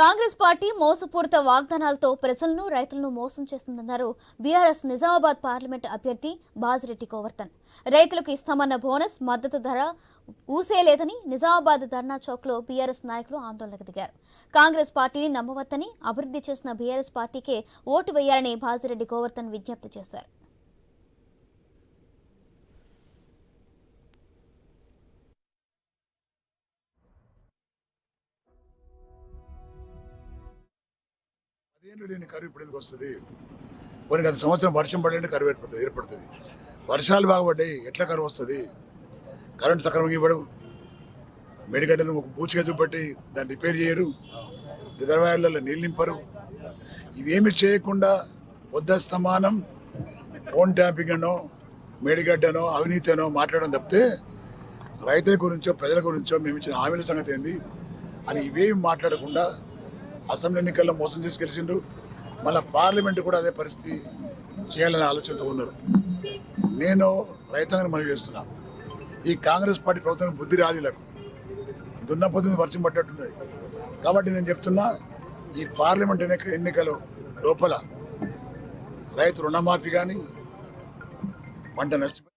Congress party మోసపూరిత వాగ్దానాలతో ప్రజలను రైతులను మోసం చేస్తుందన్నారు బీఆర్ఎస్ నిజామాబాద్ పార్లమెంట్ అభ్యర్థి బాజిరెడ్డి గోవర్ధన్. రైతులకు ఇస్తామన్న బోనస్ మద్దతు ధర ఊసేలేదని నిజామాబాద్ ధర్నా చౌక్ లో బీఆర్ఎస్ నాయకులు ఆందోళనకు దిగారు. కాంగ్రెస్ పార్టీని నమ్మవద్దని, అభివృద్ధి చేసిన బీఆర్ఎస్ పార్టీకే ఓటు వేయాలని బాజిరెడ్డి గోవర్ధన్ విజ్ఞప్తి చేశారు. లేని కరువు ఇప్పుడు ఎందుకు వస్తుంది? కొన్ని గత సంవత్సరం వర్షం పడే కరువు ఏర్పడుతుంది. వర్షాలు బాగుపడ్డాయి, ఎట్లా కరువు వస్తుంది? కరెంటు సక్రమంగా ఇవ్వడం, మేడిగడ్డను ఒక పూచిగా చూపెట్టి దాన్ని రిపేర్ చేయరు, రిజర్వాయర్లలో నీళ్ళు నింపరు. ఇవేమి చేయకుండా పొద్దస్తమానం ఫోన్ ట్యాపింగ్ అనో మేడిగడ్డనో అవినీతినో మాట్లాడడం తప్పితే రైతుల గురించో ప్రజల గురించో మేము ఇచ్చిన హామీల సంగతి ఏంది అని ఇవేమి మాట్లాడకుండా అసెంబ్లీ ఎన్నికల్లో మోసం చేసి గెలిచిండ్రు. మళ్ళీ పార్లమెంటు కూడా అదే పరిస్థితి చేయాలనే ఆలోచనతో ఉన్నారు. నేను రైతాంగాన్ని మనవి చేస్తున్నా, ఈ కాంగ్రెస్ పార్టీ ప్రభుత్వం బుద్ధి రాజులకు దున్నపోతుంది వర్షం పడ్డట్టున్నది. కాబట్టి నేను చెప్తున్నా, ఈ పార్లమెంట్ ఎన్నికల లోపల రైతు రుణమాఫీ కానీ, పంట నష్టం